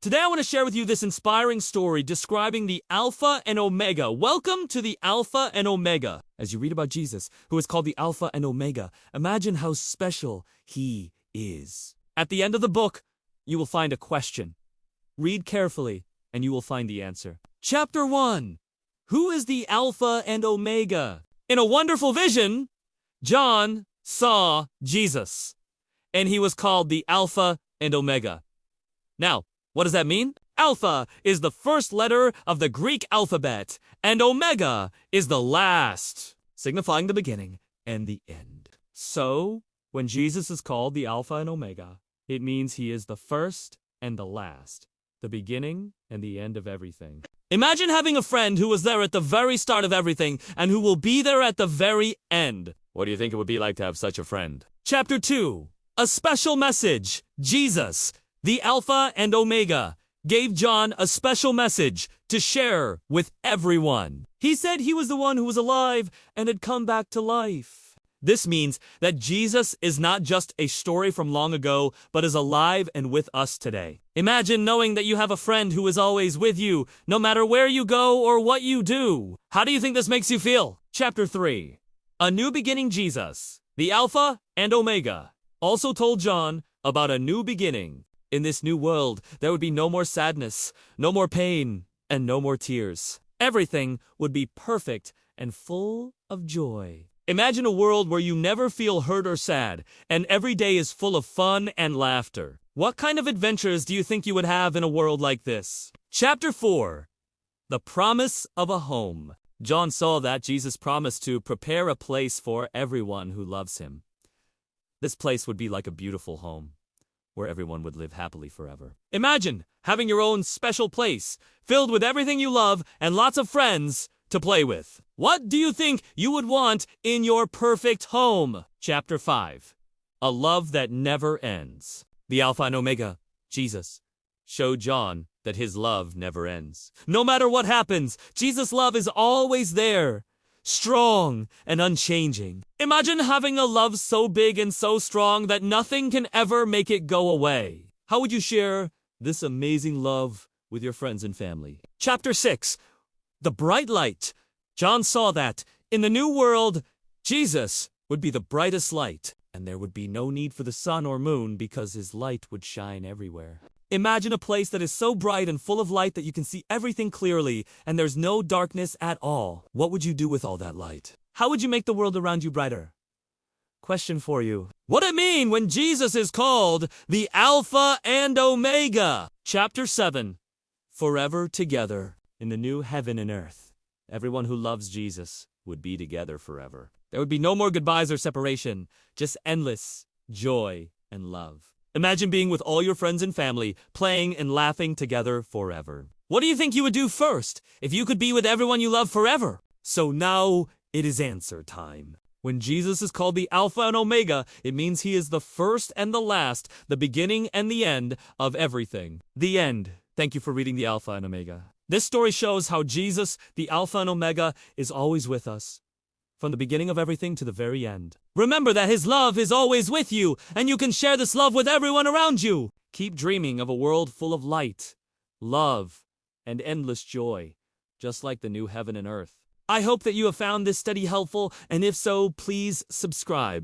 Today I want to share with you this inspiring story describing the Alpha and Omega. Welcome to the Alpha and Omega. As you read about Jesus, who is called the Alpha and Omega, imagine how special he is. At the end of the book, you will find a question. Read carefully, and you will find the answer. Chapter 1. Who is the Alpha and Omega? In a wonderful vision, John saw Jesus, and he was called the Alpha and Omega. Now, what does that mean? Alpha is the first letter of the Greek alphabet, and Omega is the last, signifying the beginning and the end. So, when Jesus is called the Alpha and Omega, it means he is the first and the last, the beginning and the end of everything. Imagine having a friend who was there at the very start of everything and who will be there at the very end. What do you think it would be like to have such a friend? Chapter 2. A special message. Jesus, the Alpha and Omega, gave John a special message to share with everyone. He said he was the one who was alive and had come back to life. This means that Jesus is not just a story from long ago, but is alive and with us today. Imagine knowing that you have a friend who is always with you, no matter where you go or what you do. How do you think this makes you feel? Chapter 3. A new beginning. Jesus, the Alpha and Omega, also told John about a new beginning. In this new world, there would be no more sadness, no more pain, and no more tears. Everything would be perfect and full of joy. Imagine a world where you never feel hurt or sad, and every day is full of fun and laughter. What kind of adventures do you think you would have in a world like this? Chapter 4. The promise of a home. John saw that Jesus promised to prepare a place for everyone who loves him. This place would be like a beautiful home, where everyone would live happily forever. Imagine having your own special place, filled with everything you love and lots of friends to play with. What do you think you would want in your perfect home? Chapter 5. A love that never ends. The Alpha and Omega, Jesus, showed John that his love never ends. No matter what happens, Jesus' love is always there, strong and unchanging. Imagine having a love so big and so strong that nothing can ever make it go away. How would you share this amazing love with your friends and family? Chapter 6. The bright light. John saw that in the new world, Jesus would be the brightest light, and there would be no need for the sun or moon because his light would shine everywhere. Imagine a place that is so bright and full of light that you can see everything clearly and there's no darkness at all. What would you do with all that light? How would you make the world around you brighter? Question for you. What does it mean when Jesus is called the Alpha and Omega? Chapter 7. Forever together in the new heaven and earth. Everyone who loves Jesus would be together forever. There would be no more goodbyes or separation, just endless joy and love. Imagine being with all your friends and family, playing and laughing together forever. What do you think you would do first if you could be with everyone you love forever? So now it is answer time. When Jesus is called the Alpha and Omega, it means he is the first and the last, the beginning and the end of everything. The end. Thank you for reading the Alpha and Omega. This story shows how Jesus, the Alpha and Omega, is always with us, from the beginning of everything to the very end. Remember that his love is always with you, and you can share this love with everyone around you. Keep dreaming of a world full of light, love, and endless joy, just like the new heaven and earth. I hope that you have found this study helpful, and if so, please subscribe.